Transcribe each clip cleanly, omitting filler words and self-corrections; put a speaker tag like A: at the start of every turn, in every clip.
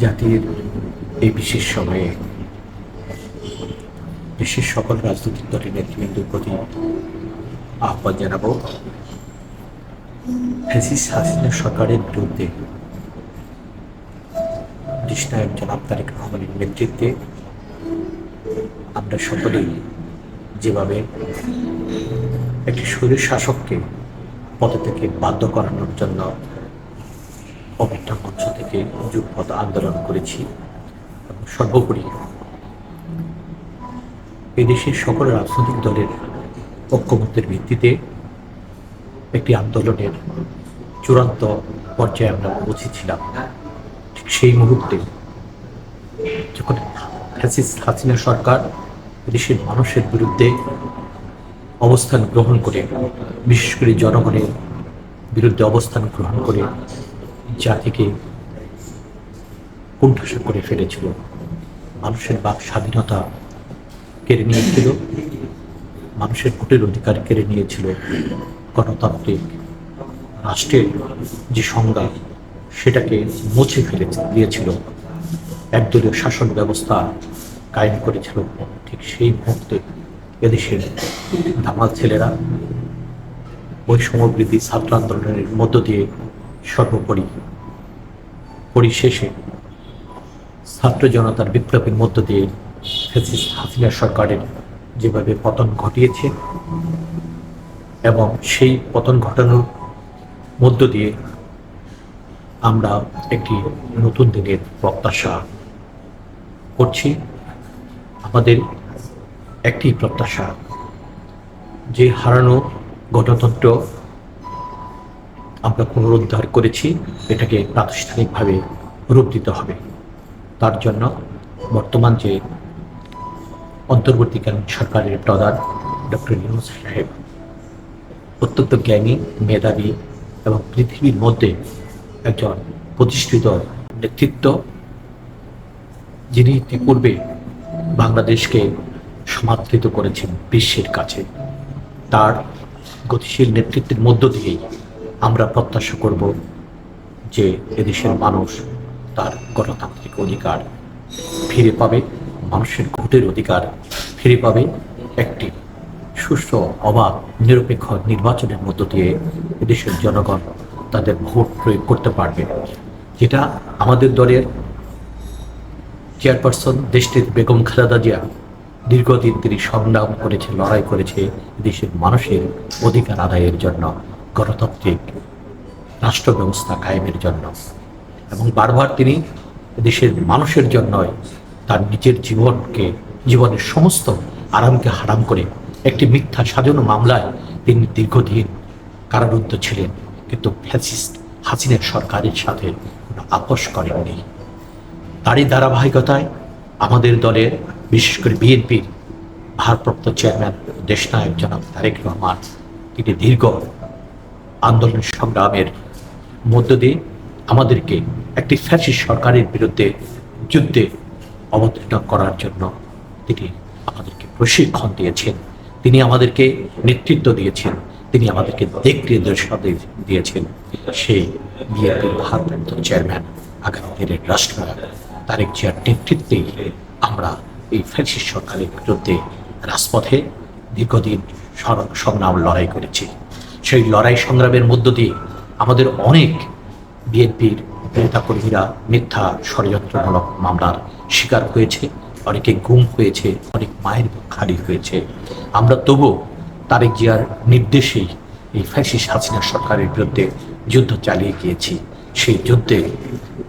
A: জাতির এই বিশেষ সময়ে দেশের সকল রাজনৈতিক দলের নেতৃবৃন্দের প্রতি আহ্বান জানাবো, ফ্যাসিস্ট হাসিনা সরকারের বিরুদ্ধে দেশনায়ক জনাব তারেক রহমানের নেতৃত্বে আমরা সকলেই যেভাবে একটি স্বৈর শাসককে পদে থেকে বাধ্য করানোর জন্য অভিজ্ঞ মঞ্চ থেকে যুগপৎ আন্দোলন করেছি, এবং সর্বোপরি এদেশের সকল রাজনৈতিক দলের ঐক্যমত্যের ভিত্তিতে একটি আন্দোলনের চূড়ান্ত পর্যায়ে আমরা পৌঁছেছিলাম। ঠিক সেই মুহূর্তে যখন ফ্যাসিস্ট হাসিনা সরকার দেশের মানুষের বিরুদ্ধে অবস্থান গ্রহণ করে, বিশেষ করে জনগণের বিরুদ্ধে অবস্থান গ্রহণ করে জাতিকে কোণঠাসা করে ফেলেছিল, মানুষের বাক স্বাধীনতা কেড়ে নিয়েছিল, মানুষের ভোটের অধিকার কেড়ে নিয়েছিল, গণতান্ত্রিক রাষ্ট্রের যে সংজ্ঞা সেটাকে মুছে ফেলে দিয়েছিল, একদলীয় শাসন ব্যবস্থা কায়েম করেছিল। ঠিক সেই মুহূর্তে এদেশের ধামাল ছেলেরা বৈষম্যবৃদ্ধি ছাত্র আন্দোলনের মধ্য দিয়ে সর্বোপরি পরিশেষে ছাত্র জনতার বিপ্লবের মধ্য দিয়ে ফ্যাসিস্ট হাসিনা সরকারের যেভাবে পতন ঘটিয়েছে, এবং সেই পতন ঘটানোর মধ্য দিয়ে আমরা একটি নতুন দিনের প্রত্যাশা করছি। আমাদের একটি প্রত্যাশা যে হারানো গণতন্ত্র আমরা পুনরুদ্ধার করেছি, এটাকে প্রাতিষ্ঠানিকভাবে রূপ দিতে হবে। তার জন্য বর্তমান যে অন্তর্বর্তীকালীন সরকারের প্রধান ডক্টর ইউনূস সাহেব অত্যন্ত জ্ঞানী, মেধাবী এবং পৃথিবীর মধ্যে একজন প্রতিষ্ঠিত নেতৃত্ব, যিনি ইতিপূর্বে বাংলাদেশকে সমাদৃত করেছেন বিশ্বের কাছে। তার গতিশীল নেতৃত্বের মধ্য দিয়েই আমরা প্রত্যাশা করব যে এদেশের মানুষ তার গণতান্ত্রিক অধিকার ফিরে পাবে, মানুষের ভোটের অধিকার ফিরে পাবে, একটি সুষ্ঠু, অবাধ, নিরপেক্ষ নির্বাচনের মধ্য দিয়ে এদেশের জনগণ তাদের ভোট প্রয়োগ করতে পারবে। যেটা আমাদের দলের চেয়ারপারসন দেশটির বেগম খালেদা জিয়া দীর্ঘদিন তিনি সংগ্রাম করেছে, লড়াই করেছে দেশের মানুষের অধিকার আদায়ের জন্য, গণতান্ত্রিক রাষ্ট্র ব্যবস্থা কায়েমের জন্য, এবং বারবার তিনি দেশের মানুষের জন্য তার নিজের জীবনের সমস্ত আরামকে হারাম করে একটি মিথ্যা সাজানো মামলায় তিনি দীর্ঘদিন কারারুদ্ধ ছিলেন, কিন্তু ফ্যাসিস্ট হাসিনা সরকারের সাথে কোনো আপোষ করেননি। তারই ধারাবাহিকতায় আমাদের দলের, বিশেষ করে বিএনপির ভারপ্রাপ্ত চেয়ারম্যান দেশনায়ক জনাব তারেক রহমান, তিনি দীর্ঘ আন্দোলন সংগ্রামের মধ্য দিয়ে আমাদেরকে একটি ফ্যাসিস্ট সরকারের বিরুদ্ধে যুদ্ধে অবতীর্ণ করার জন্য তিনি আমাদেরকে প্রশিক্ষণ দিয়েছেন, তিনি আমাদেরকে নেতৃত্ব দিয়েছেন, তিনি আমাদেরকে দিক নির্দেশনা দিয়েছেন। সেই বিএনপির ভারপ্রাপ্ত চেয়ারম্যান, আগামী দিনের রাষ্ট্রনায়ক তারেক জিয়ার নেতৃত্বেই আমরা এই ফ্যাসিস্ট সরকারের বিরুদ্ধে রাজপথে দীর্ঘদিন সংগ্রাম লড়াই করেছি। সেই লড়াই সংগ্রামের মধ্য দিয়ে আমাদের অনেক বিএনপির নেতাকর্মীরা মিথ্যা ষড়যন্ত্রমূলক মামলার শিকার হয়েছে, অনেকে গুম হয়েছে, অনেক মায়ের বুক খালি হয়েছে। আমরা তবু তারেক জিয়ার নির্দেশেই এই ফ্যাসিস্ট হাসিনা সরকারের বিরুদ্ধে যুদ্ধ চালিয়ে গিয়েছি। সেই যুদ্ধে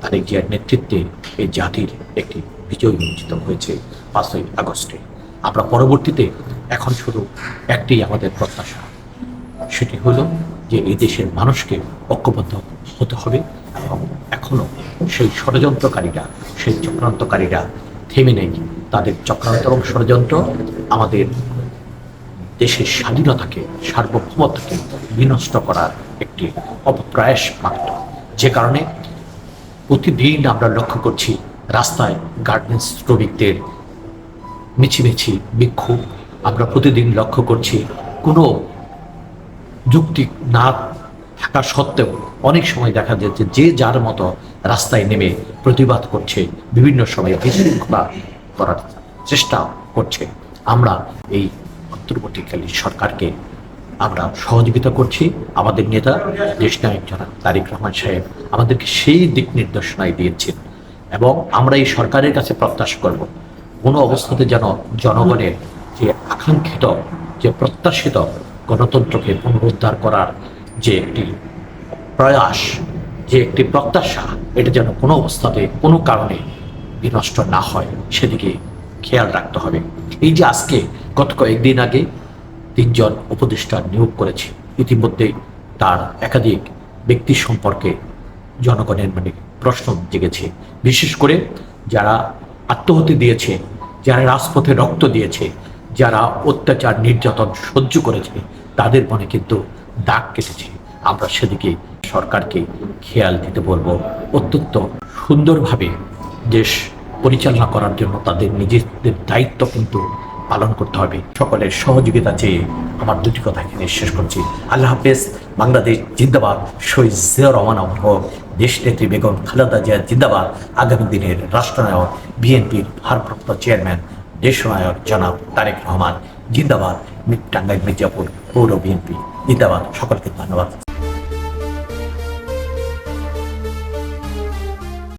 A: তারেক জিয়ার নেতৃত্বে এই জাতির একটি বিজয় অর্জিত হয়েছে 5ই আগস্টে। আমরা পরবর্তীতে এখন শুধু একটি আমাদের প্রত্যাশা, সেটি হলো যে এই দেশের মানুষকে ঐক্যবদ্ধ হতে হবে, এবং এখনো সেই ষড়যন্ত্রকারীরা, সেই চক্রান্তকারীরা থেমে নেই। তাদের চক্রান্ত এবং ষড়যন্ত্র আমাদের দেশের স্বাধীনতাকে, সার্বভৌমত্বকে বিনষ্ট করার একটি অপপ্রয়াস মাত্র। যে কারণে প্রতিদিন আমরা লক্ষ্য করছি রাস্তায় গার্মেন্টস শ্রমিকদের মিছিমিছি বিক্ষোভ। আমরা প্রতিদিন লক্ষ্য করছি কোনো যুক্তি না থাকা সত্ত্বেও অনেক সময় দেখা যাচ্ছে যে যার মতো রাস্তায় নেমে প্রতিবাদ করছে, বিভিন্ন সময়ে বিশৃঙ্খলা করার চেষ্টা করছে। আমরা এই অন্তর্বর্তীকালীন সরকারকে আমরা সহযোগিতা করছি। আমাদের নেতা দেশনায়ক জনাব তারেক রহমান সাহেব আমাদেরকে সেই দিক নির্দেশনায় দিয়েছেন এবং আমরা এই সরকারের কাছে প্রত্যাশা করব কোনো অবস্থাতে যেন জনগণের যে আকাঙ্ক্ষিত, যে প্রত্যাশিত গণতন্ত্রকে পুনরুদ্ধার করার যে একটি প্রয়াস, যে একটি প্রত্যাশা, এটা যেন কোনো অবস্থাতে কোনো কারণে বিনষ্ট না হয়, সেদিকে খেয়াল রাখতে হবে। এই যে আজকে গত কয়েকদিন আগে 3 জন উপদেষ্টা নিয়োগ করেছে, ইতিমধ্যেই তার একাধিক ব্যক্তি সম্পর্কে জনগণের মনে প্রশ্ন জেগেছে। বিশেষ করে যারা আত্মহত্যা দিয়েছে, যারা রাজপথে রক্ত দিয়েছে, যারা অত্যাচার নির্যাতন সহ্য করেছে, তাদের মনে কিন্তু দাগ কেটেছে। আমরা সেদিকে সরকারকে খেয়াল দিতে বলবো। অত্যন্ত সুন্দরভাবে দেশ পরিচালনা করার জন্য তাদের নিজেদের দায়িত্ব কিন্তু পালন করতে হবে। সকলের সহযোগিতা চেয়ে আমার দুটি কথা এখানে শেষ করছি। আল্লাহ হাফেজ। বাংলাদেশ জিন্দাবাদ। শহীদ জিয়াউর রহমান অমর, দেশনেত্রী বেগম খালেদা জিয়া জিন্দাবাদ। আগামী দিনের রাষ্ট্রনায়ক বিএনপির ভারপ্রাপ্ত চেয়ারম্যান দেশনায়ক জনাব তারেক রহমান জিন্দাবাদ। টাঙ্গাইল মির্জাপুর পৌর বিএনপি জিন্দাবাদ। সকলকে ধন্যবাদ।